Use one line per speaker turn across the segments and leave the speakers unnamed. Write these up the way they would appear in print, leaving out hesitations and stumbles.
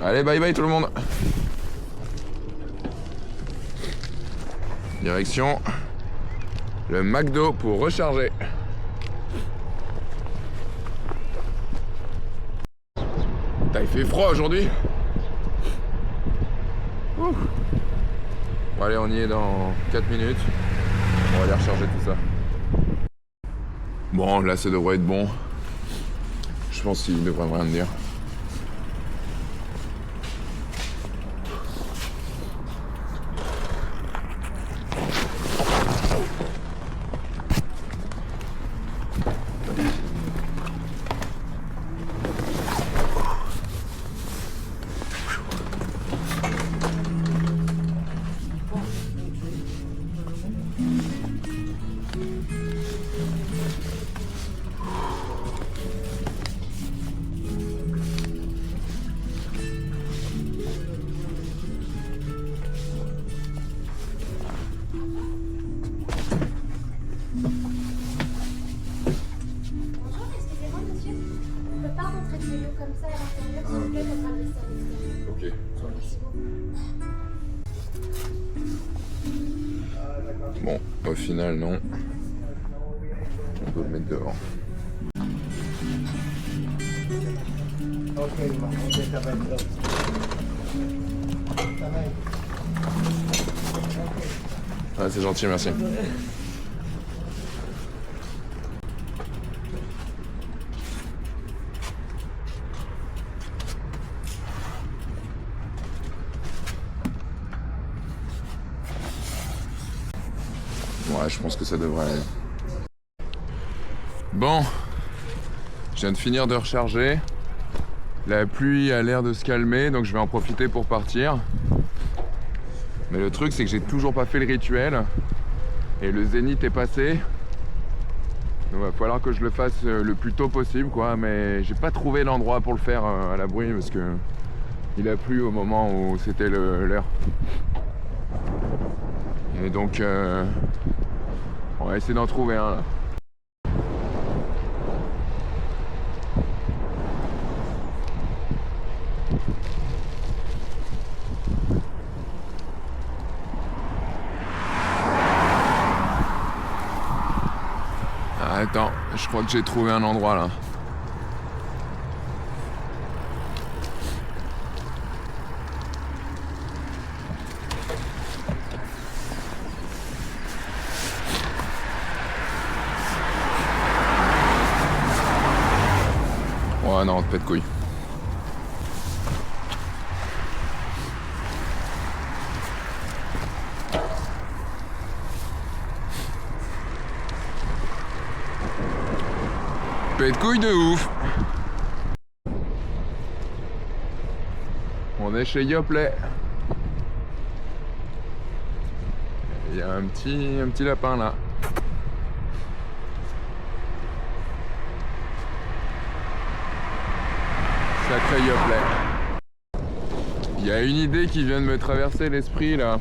Allez, bye bye tout le monde. Direction le McDo pour recharger. Putain, il fait froid aujourd'hui. Bon, allez, on y est dans 4 minutes. On va aller recharger tout ça. Bon, là ça devrait être bon. Je pense qu'il devrait rien dire.
Comme ça, à l'intérieur, s'il vous plaît, pour ramener ça à l'extérieur.
Ok.
Merci beaucoup.
Bon, au final, non. On peut le mettre dehors. Ah, c'est gentil, merci. Ouais, je pense que ça devrait aller. Bon, je viens de finir de recharger. La pluie a l'air de se calmer, donc je vais en profiter pour partir. Mais le truc, c'est que j'ai toujours pas fait le rituel. Et le zénith est passé. Donc il va falloir que je le fasse le plus tôt possible, quoi. Mais j'ai pas trouvé l'endroit pour le faire à l'abri parce que il a plu au moment où c'était l'heure. Et donc, on va essayer d'en trouver un là. Attends, je crois que j'ai trouvé un endroit là. Ouais, non, pas de couilles. Pas de couilles de ouf. On est chez Yoplait. Il y a un petit lapin là. Sacré Yoplait. Il y a une idée qui vient de me traverser l'esprit là.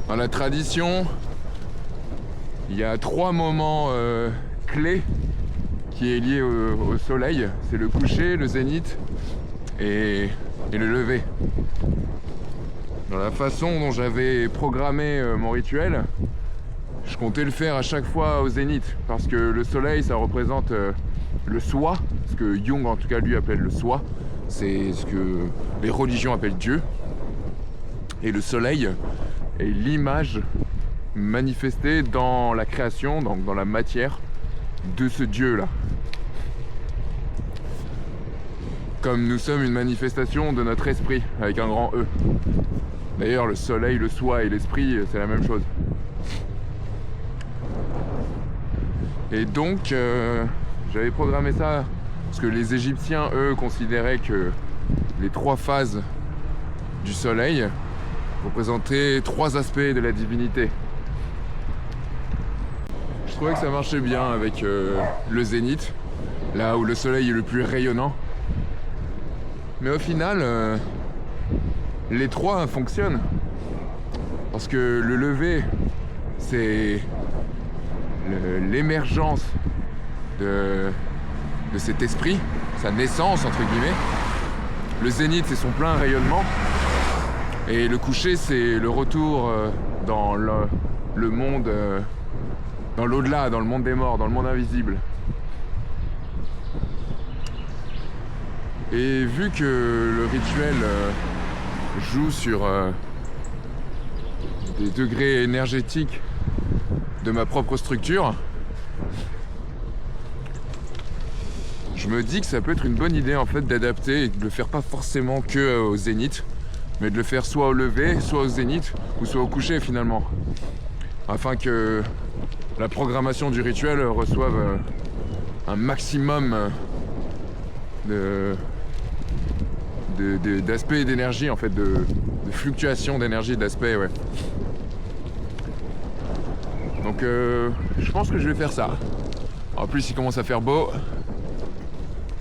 Dans la tradition, il y a 3 moments clés qui est lié au soleil. C'est le coucher, le zénith et le lever. Dans la façon dont j'avais programmé mon rituel, je comptais le faire à chaque fois au zénith parce que le soleil, ça représente le soi, ce que Jung en tout cas lui appelle le soi. C'est ce que les religions appellent Dieu. Et le soleil est l'image manifestée dans la création, donc dans la matière de ce Dieu-là. Comme nous sommes une manifestation de notre esprit, avec un grand E. D'ailleurs, le soleil, le soi et l'esprit, c'est la même chose. Et donc, j'avais programmé ça, parce que les Égyptiens, eux, considéraient que les 3 phases du soleil représentaient 3 aspects de la divinité. Je trouvais que ça marchait bien avec le zénith, là où le soleil est le plus rayonnant. Mais au final, les trois fonctionnent. Parce que le lever, c'est l'émergence de cet esprit, sa naissance entre guillemets. Le zénith, c'est son plein rayonnement. Et le coucher, c'est le retour dans le monde, dans l'au-delà, dans le monde des morts, dans le monde invisible. Et vu que le rituel joue sur des degrés énergétiques de ma propre structure, je me dis que ça peut être une bonne idée en fait d'adapter et de le faire pas forcément que au zénith, mais de le faire soit au lever, soit au zénith, ou soit au coucher finalement, afin que la programmation du rituel reçoive un maximum d'aspects et d'énergie en fait, de fluctuation d'énergie, d'aspect, ouais. Donc je pense que je vais faire ça. En plus il commence à faire beau.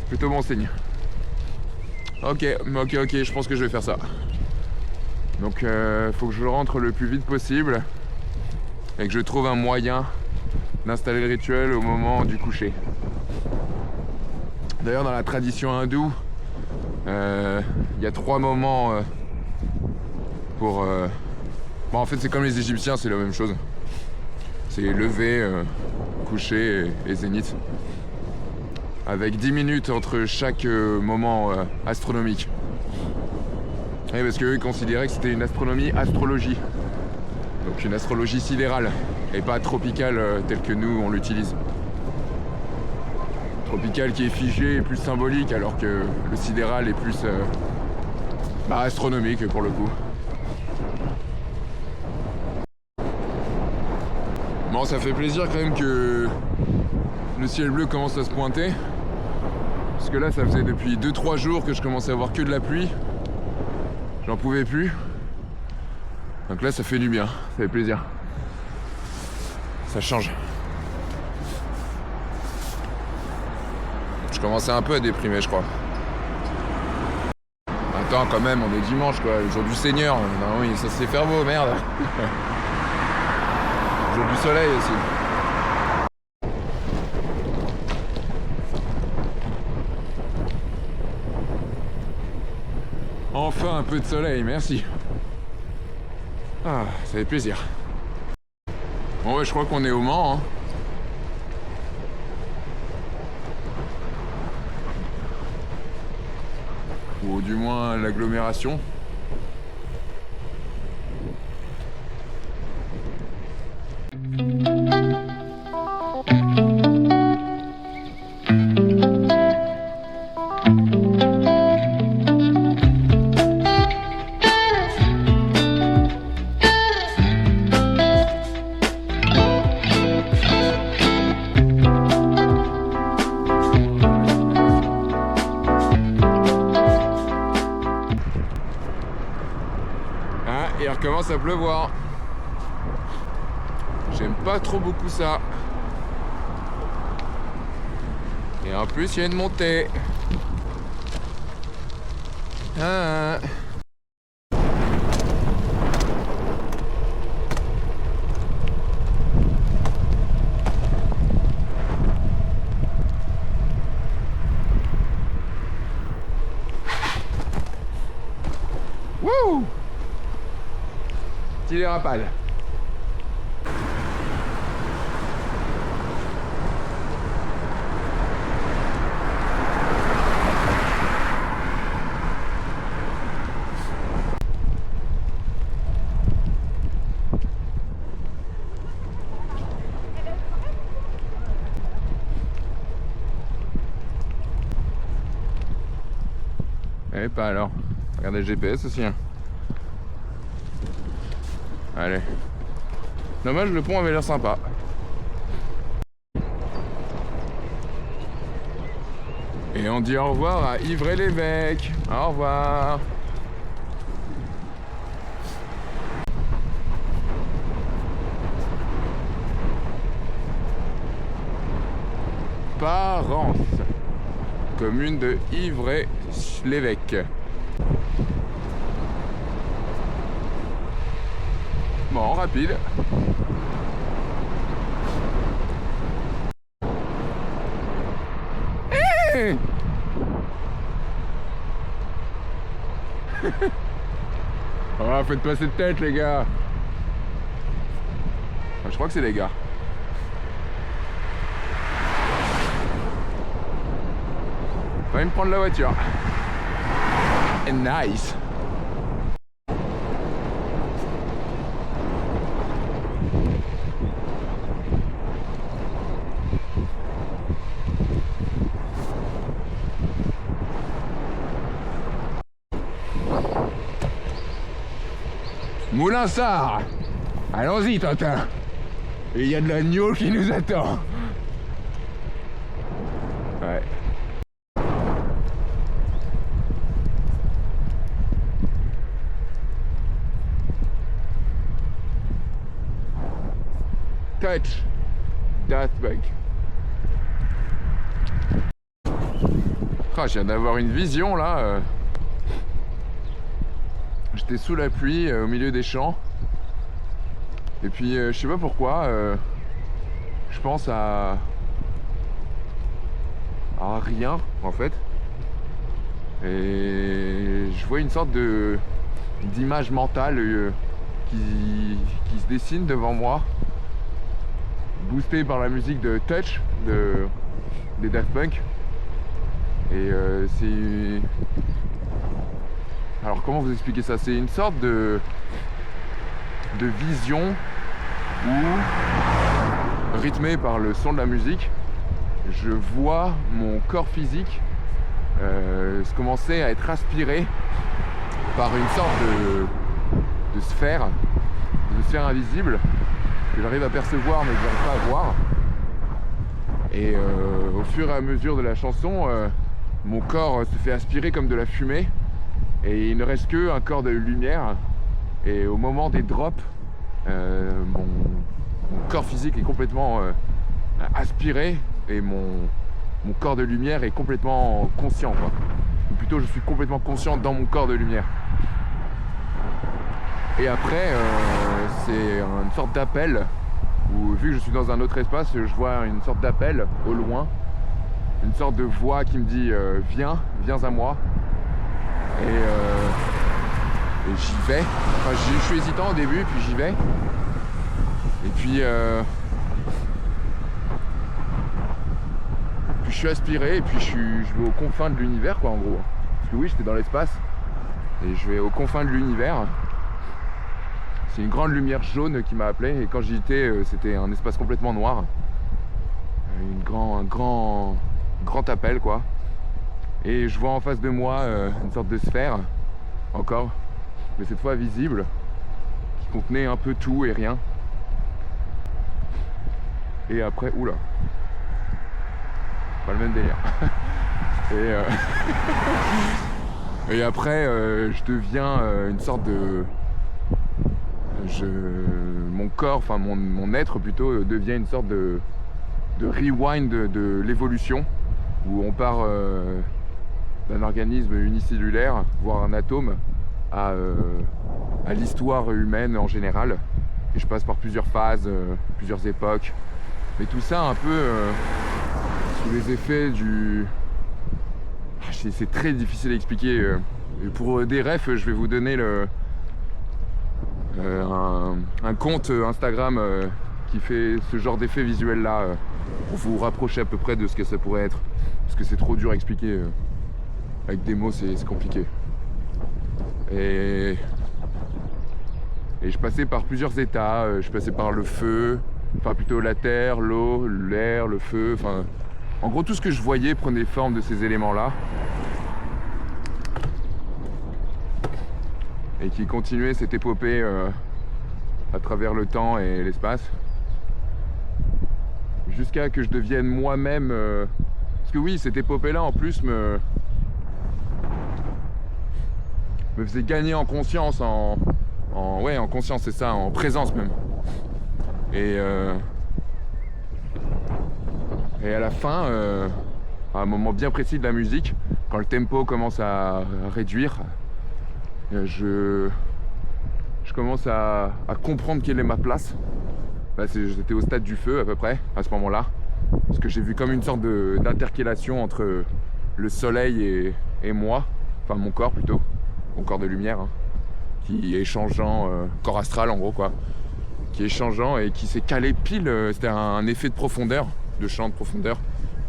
Plutôt bon signe. Ok, je pense que je vais faire ça. Donc faut que je rentre le plus vite possible et que je trouve un moyen d'installer le rituel au moment du coucher. D'ailleurs dans la tradition hindoue, il y a 3 moments pour... Bon en fait c'est comme les Égyptiens, c'est la même chose. C'est lever, coucher et zénith. Avec 10 minutes entre chaque moment astronomique. Et parce qu'eux ils considéraient que c'était une astrologie. Donc une astrologie sidérale et pas tropicale telle que nous on l'utilise. Tropicale qui est figée et plus symbolique, alors que le sidéral est plus astronomique pour le coup. Bon, ça fait plaisir quand même que le ciel bleu commence à se pointer. Parce que là, ça faisait depuis 2-3 jours que je commençais à avoir que de la pluie. J'en pouvais plus. Donc là, ça fait du bien, ça fait plaisir. Ça change. Je commençais un peu à déprimer, je crois. Attends, quand même, on est dimanche, quoi, le jour du Seigneur. Non, oui, ça se fait faire beau, merde. Le jour du soleil aussi. Enfin un peu de soleil, merci. Ah, ça fait plaisir. Bon ouais, je crois qu'on est au Mans, hein. Ou du moins l'agglomération. Il recommence à pleuvoir. J'aime pas trop beaucoup ça. Et en plus il y a une montée. Ah. Wouh! Petit dérapage. Et pas alors. Regardez le GPS aussi. Hein. Allez. Dommage, le pont avait l'air sympa. Et on dit au revoir à Ivray-l'Évêque. Au revoir. Parence, commune de Ivray-l'Évêque. doucement, rapide. Hey. Oh, faites pas cette tête les gars. Je crois que c'est les gars. Va me prendre la voiture. And nice. Moulinsart. Allons-y, Tintin. Et il y a de l'agneau qui nous attend. Ouais. Touch. Daft Punk. Ah, je viens d'avoir une vision là. J'étais sous la pluie au milieu des champs. Et puis je sais pas pourquoi, je pense à rien en fait. Et je vois une sorte d'image mentale qui se dessine devant moi, boostée par la musique de Touch des Daft Punk. Et c'est... Alors comment vous expliquer ça? C'est une sorte de vision où, rythmée par le son de la musique, je vois mon corps physique se commencer à être aspiré par une sorte de sphère invisible que j'arrive à percevoir mais que j'arrive pas à voir. Et au fur et à mesure de la chanson, mon corps se fait aspirer comme de la fumée et il ne reste qu'un corps de lumière. Et au moment des drops, mon corps physique est complètement aspiré et mon corps de lumière est complètement conscient, quoi. Ou plutôt, je suis complètement conscient dans mon corps de lumière. Et après, c'est une sorte d'appel où, vu que je suis dans un autre espace, je vois une sorte d'appel au loin, une sorte de voix qui me dit viens à moi. Et j'y vais. Enfin, je suis hésitant au début, puis j'y vais. Et puis je suis aspiré, et puis je vais aux confins de l'univers, quoi, en gros. Parce que oui, j'étais dans l'espace, et je vais aux confins de l'univers. C'est une grande lumière jaune qui m'a appelé, et quand j'y étais, c'était un espace complètement noir. Un grand appel, quoi. Et je vois en face de moi une sorte de sphère, encore, mais cette fois visible, qui contenait un peu tout et rien. Et après, oula, pas le même délire. Et après, je deviens une sorte de... Mon corps, enfin mon être plutôt, devient une sorte de rewind de l'évolution, où on part d'un organisme unicellulaire, voire un atome, à l'histoire humaine en général. Et je passe par plusieurs phases, plusieurs époques. Mais tout ça un peu sous les effets du... C'est très difficile à expliquer. Et pour des refs, je vais vous donner un compte Instagram qui fait ce genre d'effet visuel là, pour vous rapprocher à peu près de ce que ça pourrait être. Parce que c'est trop dur à expliquer. Avec des mots, c'est compliqué. Et je passais par plusieurs états. Je passais par le feu, enfin plutôt la terre, l'eau, l'air, le feu. Enfin, en gros, tout ce que je voyais prenait forme de ces éléments-là. Et qui continuait cette épopée à travers le temps et l'espace. Jusqu'à que je devienne moi-même... Parce que oui, cette épopée-là, en plus, me faisait gagner en conscience, en conscience, c'est ça, en présence même. Et à la fin, à un moment bien précis de la musique, quand le tempo commence à réduire, je commence à comprendre quelle est ma place. Là, j'étais au stade du feu à peu près à ce moment-là, parce que j'ai vu comme une sorte d'intercalation entre le soleil et moi, enfin mon corps plutôt, mon corps de lumière, hein, qui est changeant, corps astral en gros quoi, qui est changeant et qui s'est calé pile. C'était un effet de profondeur, de champ de profondeur,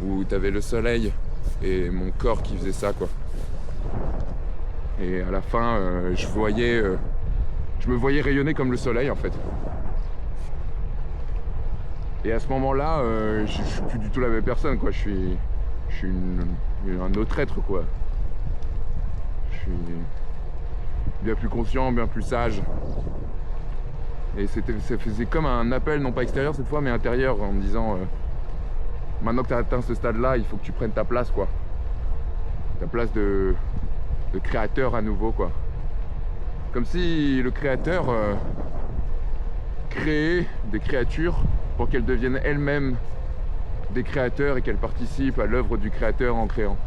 où t'avais le soleil et mon corps qui faisait ça quoi. Et à la fin, je me voyais rayonner comme le soleil en fait. Et à ce moment-là, je suis plus du tout la même personne quoi. Je suis un autre être quoi. Je suis bien plus conscient, bien plus sage. Et ça faisait comme un appel, non pas extérieur cette fois, mais intérieur, en me disant maintenant que tu as atteint ce stade-là, il faut que tu prennes ta place quoi. Ta place de créateur à nouveau quoi. Comme si le créateur créait des créatures pour qu'elles deviennent elles-mêmes des créateurs et qu'elles participent à l'œuvre du créateur en créant.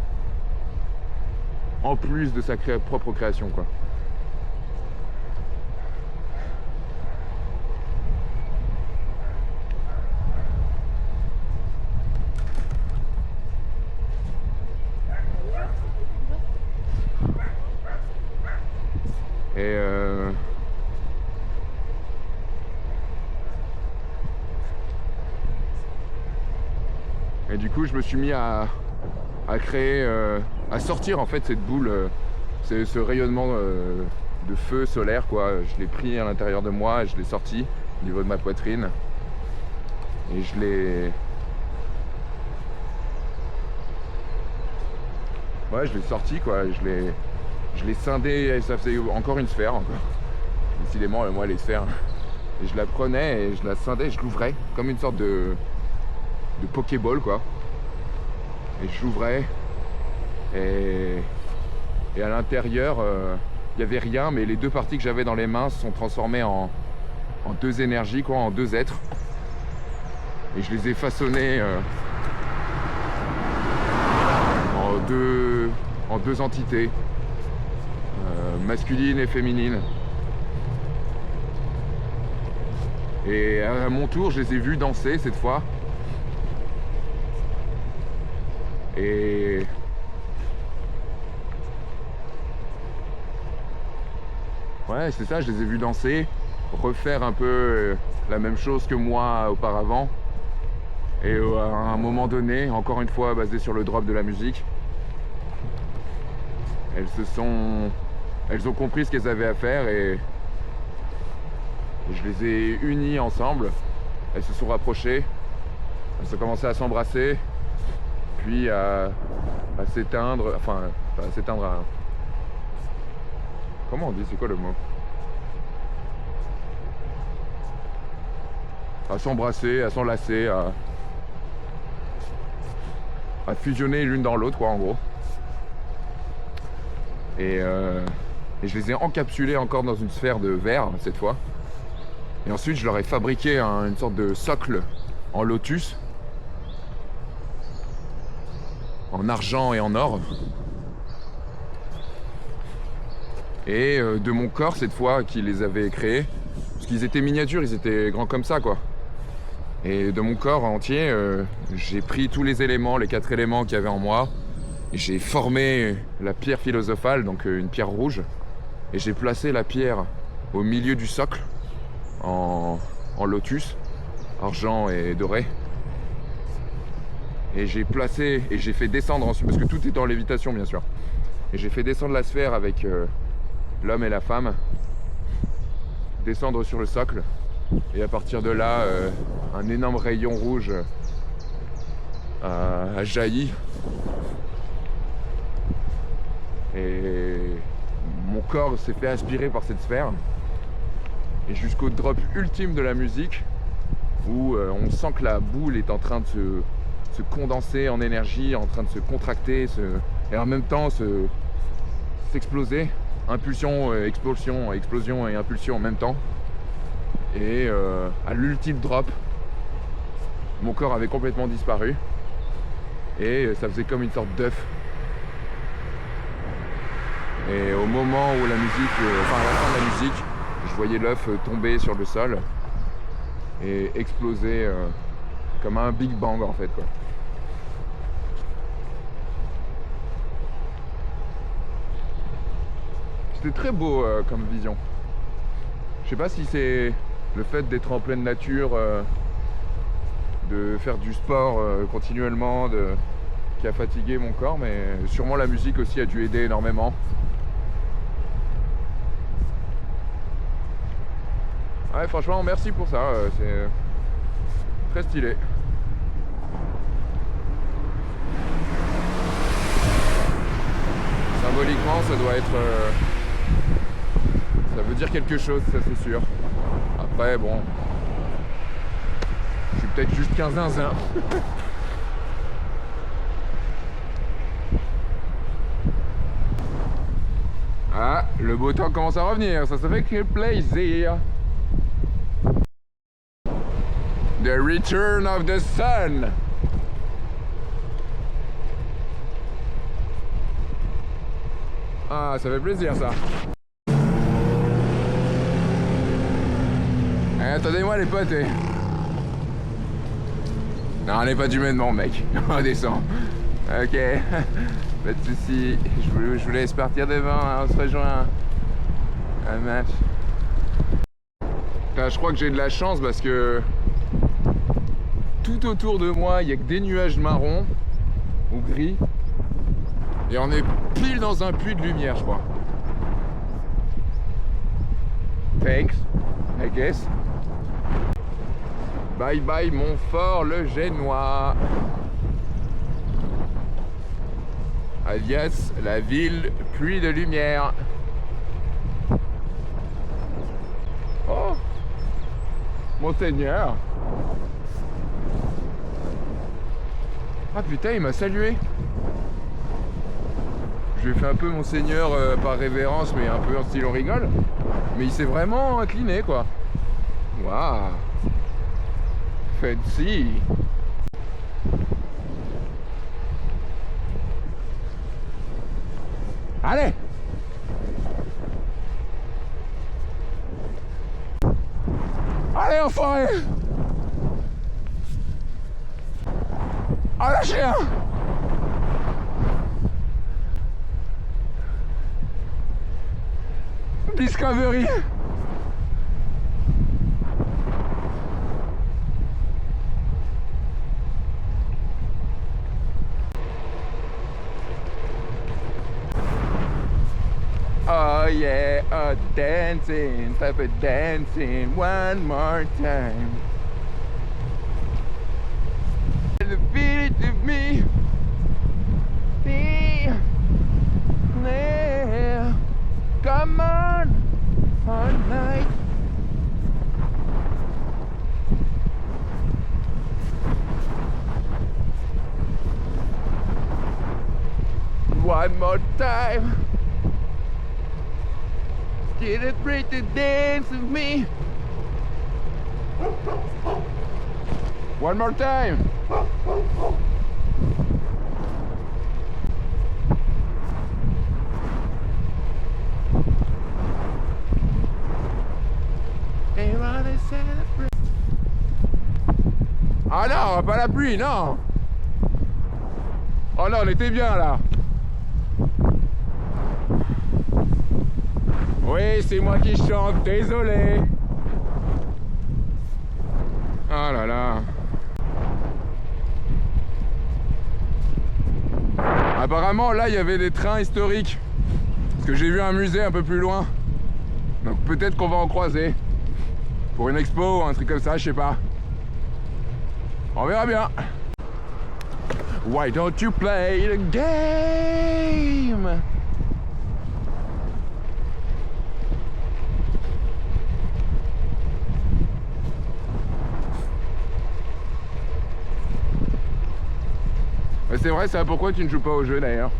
En plus de sa propre création quoi. Et du coup, je me suis mis à créer, à sortir en fait cette boule, ce rayonnement de feu solaire quoi. Je l'ai pris à l'intérieur de moi, et je l'ai sorti au niveau de ma poitrine et je l'ai sorti quoi. Je l'ai scindé et ça faisait encore une sphère encore. Décidément moi les sphères. Et je la prenais et je la scindais et je l'ouvrais comme une sorte de Pokéball quoi. Et je l'ouvrais et à l'intérieur il n'y avait rien, mais les deux parties que j'avais dans les mains se sont transformées en deux énergies quoi, en deux êtres. Et je les ai façonnés en deux entités masculines et féminines. Et à mon tour, je les ai vus danser cette fois. Et ouais, c'est ça, je les ai vus danser, refaire un peu la même chose que moi auparavant. Et à un moment donné, encore une fois basé sur le drop de la musique, elles ont compris ce qu'elles avaient à faire et je les ai unies ensemble. Elles se sont rapprochées, elles ont commencé à s'embrasser, puis à s'éteindre, enfin à s'éteindre à... Comment on dit, c'est quoi le mot? À s'embrasser, à s'enlacer, à fusionner l'une dans l'autre quoi en gros. Et je les ai encapsulés encore dans une sphère de verre cette fois. Et ensuite je leur ai fabriqué une sorte de socle en lotus, en argent et en or. Et de mon corps cette fois qui les avait créés, parce qu'ils étaient miniatures, ils étaient grands comme ça quoi. Et de mon corps entier, j'ai pris tous les éléments, les 4 éléments qu'il y avait en moi, et j'ai formé la pierre philosophale, donc une pierre rouge, et j'ai placé la pierre au milieu du socle, en lotus, argent et doré. Et j'ai placé, et j'ai fait descendre ensuite, parce que tout est en lévitation bien sûr, et j'ai fait descendre la sphère avec l'homme et la femme, descendre sur le socle, et à partir de là, un énorme rayon rouge a jailli. Et mon corps s'est fait aspirer par cette sphère. Et jusqu'au drop ultime de la musique, où on sent que la boule est en train de se condenser en énergie, en train de se contracter, et en même temps s'exploser. Impulsion, explosion, explosion et impulsion en même temps. Et à l'ultime drop, mon corps avait complètement disparu et ça faisait comme une sorte d'œuf. Et au moment où la musique, enfin à la fin de la musique, Je voyais l'œuf tomber sur le sol et exploser comme un Big Bang en fait quoi. C'était très beau comme vision. Je sais pas si c'est le fait d'être en pleine nature, de faire du sport continuellement, qui a fatigué mon corps, mais sûrement la musique aussi a dû aider énormément. Ouais, franchement, merci pour ça, c'est très stylé. Symboliquement, ça doit être... ça veut dire quelque chose, ça c'est sûr. Après, bon... Je suis peut-être juste qu'un zinzin. Ah, le beau temps commence à revenir, ça fait que plaisir. The return of the sun. Ah, ça fait plaisir ça. Attendez-moi les potes. Non, on n'est pas d'humainement mec. On descend. Ok. Pas de soucis. Je vous laisse partir devant, hein. On se rejoint un match. Putain, je crois que j'ai de la chance parce que tout autour de moi, il n'y a que des nuages marrons ou gris. Et on est pile dans un puits de lumière, je crois. Thanks, I guess. Bye bye Montfort le Génois. Alias la ville pluie de lumière. Oh, Monseigneur. Ah putain, il m'a salué. Je lui ai fait un peu Monseigneur par révérence, mais un peu en style on rigole. Mais il s'est vraiment incliné quoi. Waouh. Fancy. Allez. Allez enfoiré. Ah lâchez un. Discovery. Oh yeah, oh dancing, type of dancing, one more time. The beat of me, yeah, come on, all night. One more time. Get it break the dance with me. One more time. Ah non, pas la pluie, non. Oh non, on était bien là. Oui, c'est moi qui chante, désolé. Oh là là. Apparemment, là, il y avait des trains historiques. Parce que j'ai vu un musée un peu plus loin. Donc peut-être qu'on va en croiser. Pour une expo ou un truc comme ça, je sais pas. On verra bien. Why don't you play the game? C'est vrai, c'est pourquoi tu ne joues pas au jeu d'ailleurs.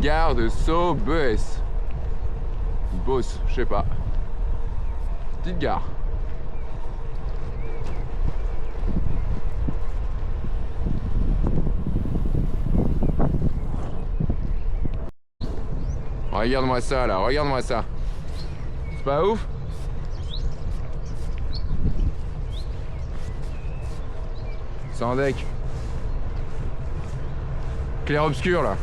gare de Sobeus. Beauce, je sais pas. Petite gare. Regarde-moi ça là, regarde-moi ça. C'est pas ouf? Sans deck. Clair-obscur là.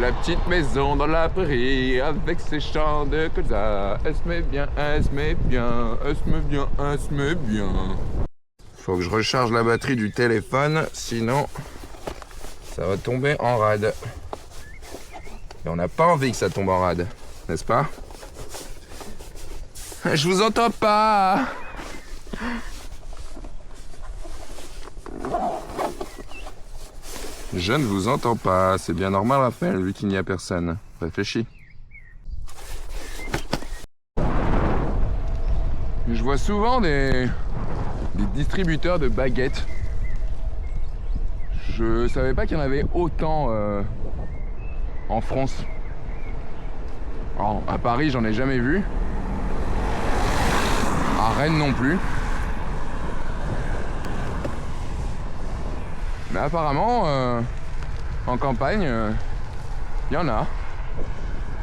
La petite maison dans la prairie avec ses champs de colza. Elle se met bien, elle se met bien, elle se met bien, elle se met bien. Faut que je recharge la batterie du téléphone, sinon ça va tomber en rade. Et on n'a pas envie que ça tombe en rade, n'est-ce pas? Je vous entends pas. Je ne vous entends pas, c'est bien normal Raphaël, vu qu'il n'y a personne. Réfléchis. Je vois souvent des distributeurs de baguettes. Je savais pas qu'il y en avait autant en France. Alors, à Paris, j'en ai jamais vu. À Rennes non plus. Mais apparemment, en campagne, il y en a.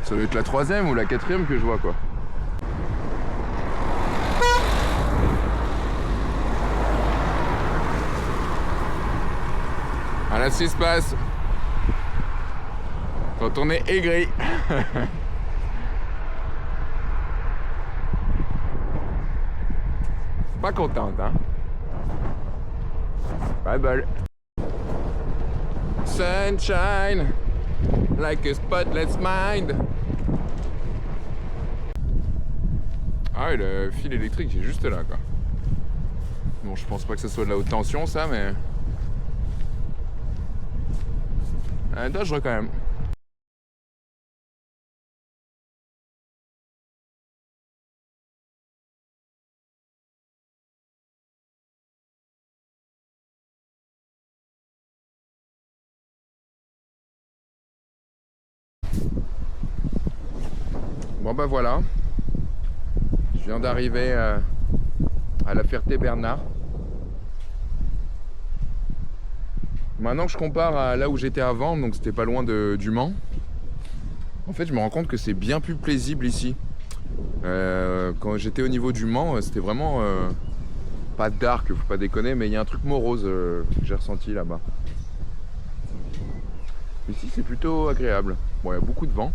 Ça doit être la 3e ou la 4e que je vois, quoi. Voilà ce qui se passe quand on est aigri. Pas contente, hein. Pas bol. Sunshine, like a spotless mind. Ah ouais, le fil électrique est juste là, quoi. Bon, je pense pas que ce soit de la haute tension, ça, mais... dangereux quand même. Bon bah voilà, je viens d'arriver à la Ferté-Bernard. Maintenant que je compare à là où j'étais avant, donc c'était pas loin du Mans, en fait je me rends compte que c'est bien plus paisible ici. Quand j'étais au niveau du Mans, c'était vraiment pas dark, faut pas déconner, mais il y a un truc morose que j'ai ressenti là-bas. Ici c'est plutôt agréable. Bon, il y a beaucoup de vent.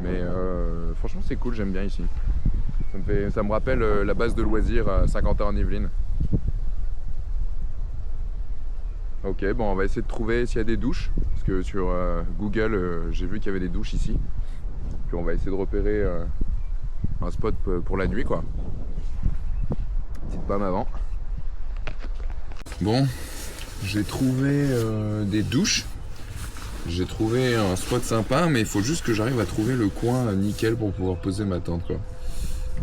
Mais franchement c'est cool, j'aime bien ici. Ça me rappelle la base de loisirs à Saint-Quentin-en-Yvelines. Ok, bon on va essayer de trouver s'il y a des douches. Parce que sur Google j'ai vu qu'il y avait des douches ici. Puis on va essayer de repérer un spot pour la nuit, quoi. Petite pomme avant. Bon, j'ai trouvé des douches. J'ai trouvé un spot sympa, mais il faut juste que j'arrive à trouver le coin nickel pour pouvoir poser ma tente, quoi.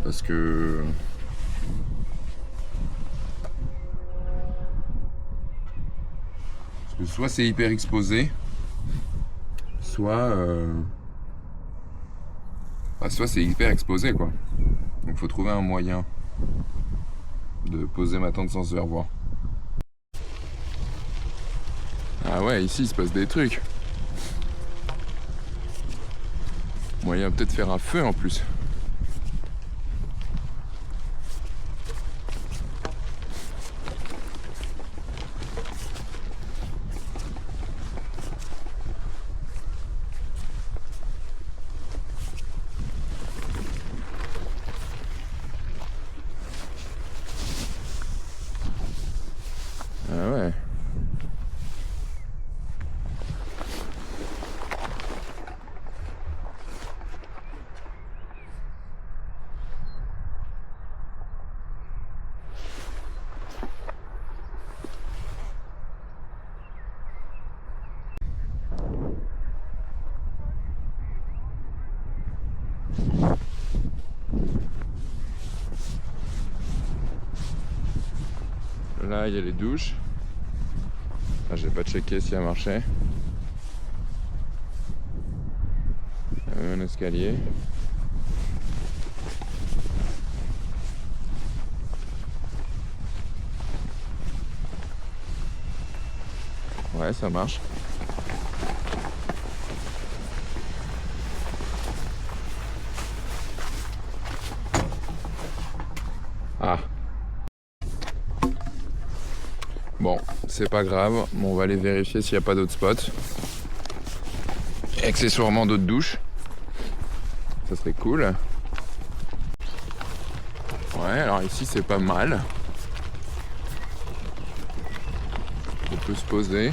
Parce que soit c'est hyper exposé, soit soit c'est hyper exposé, quoi. Donc faut trouver un moyen de poser ma tente sans se faire voir. Ah ouais, ici il se passe des trucs. Moyen peut-être faire un feu en plus. Ah ouais. Là, il y a les douches. Ah, j'ai pas checké si ça marchait. Un escalier. Ouais, ça marche. Ah. Bon, c'est pas grave. On va aller vérifier s'il n'y a pas d'autres spots. Et accessoirement d'autres douches. Ça serait cool. Ouais, alors ici c'est pas mal. On peut se poser.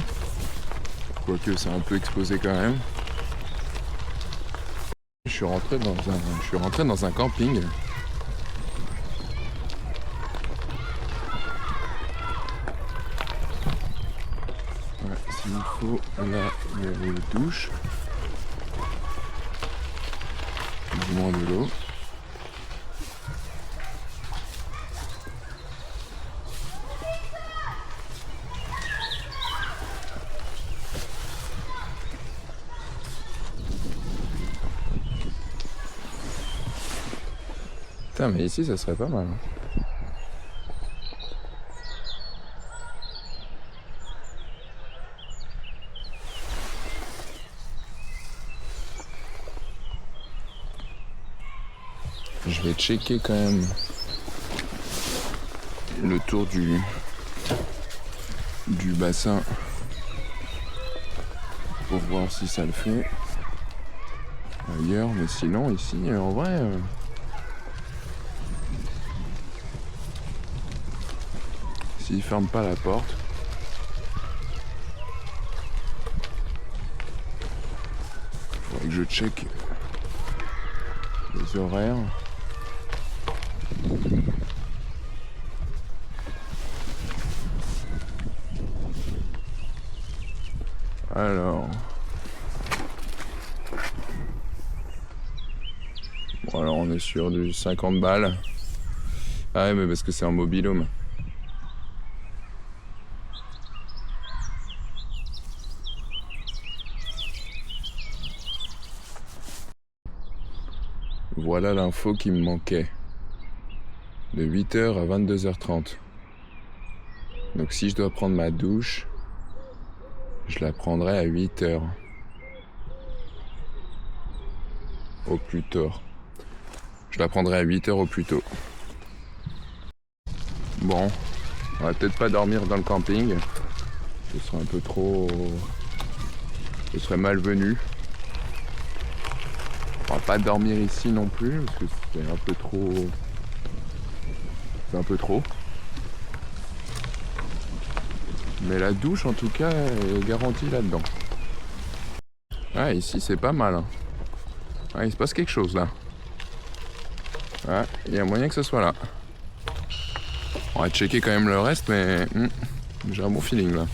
Quoique c'est un peu exposé quand même. Je suis rentré dans un camping. Ouais, s'il faut, là, il y a les douches. Du moins de l'eau. Putain, mais ici ça serait pas mal. Je vais checker quand même le tour du bassin pour voir si ça le fait ailleurs, mais sinon ici en vrai s'ils ferment pas la porte, faudrait que je check les horaires. Alors, bon, alors on est sur du 50 balles. Ah ouais, mais parce que c'est en mobil-home. Voilà l'info qui me manquait. De 8h à 22h30. Donc si je dois prendre ma douche, je la prendrai à 8h. Au plus tôt. Je la prendrai à 8h au plus tôt. Bon, on va peut-être pas dormir dans le camping. Ce serait un peu trop... Ce serait malvenu. On va pas dormir ici non plus, parce que c'est un peu trop... C'est un peu trop. Mais la douche, en tout cas, est garantie là-dedans. Ah, ici, c'est pas mal. Ah, il se passe quelque chose, là. Ah, il y a moyen que ce soit là. On va checker quand même le reste, mais... j'ai un bon feeling, là.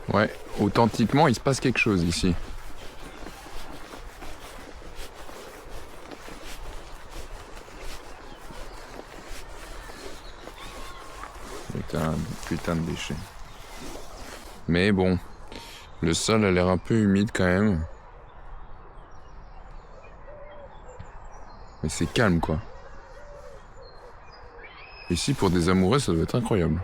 Ouais, authentiquement, il se passe quelque chose, ici. Putain de déchets. Mais bon, le sol a l'air un peu humide quand même. Mais c'est calme quoi. Ici pour des amoureux ça doit être incroyable.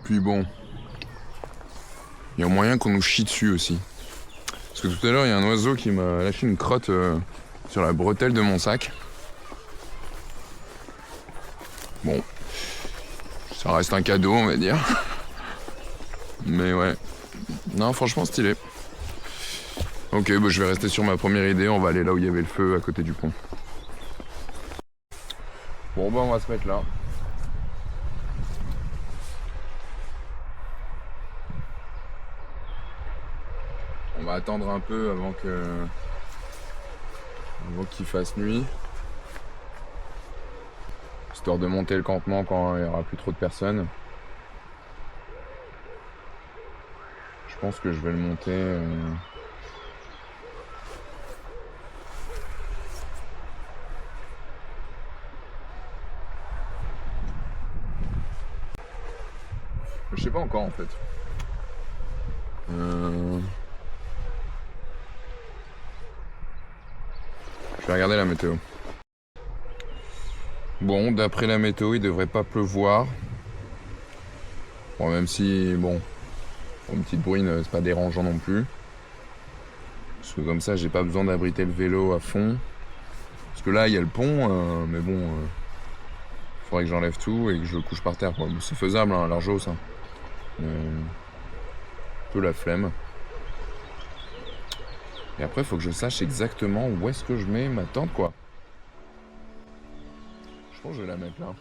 Puis bon, il y a moyen qu'on nous chie dessus aussi. Parce que tout à l'heure, il y a un oiseau qui m'a lâché une crotte sur la bretelle de mon sac. Bon, ça reste un cadeau, on va dire. Mais ouais, non, franchement stylé. Ok, bah, je vais rester sur ma première idée, on va aller là où il y avait le feu à côté du pont. Bon bah on va se mettre là. On va attendre un peu avant qu'il fasse nuit. Histoire de monter le campement quand il n'y aura plus trop de personnes. Je pense que je vais le monter. Je sais pas encore en fait. Je vais regarder la météo. Bon, d'après la météo, il devrait pas pleuvoir. Bon, même si, bon, pour une petite bruine, c'est pas dérangeant non plus. Parce que comme ça, j'ai pas besoin d'abriter le vélo à fond. Parce que là, il y a le pont, mais bon, faudrait que j'enlève tout et que je le couche par terre. C'est faisable, hein, large ça. Un peu la flemme. Et après, il faut que je sache exactement où est-ce que je mets ma tente, quoi. Je pense que je vais la mettre là.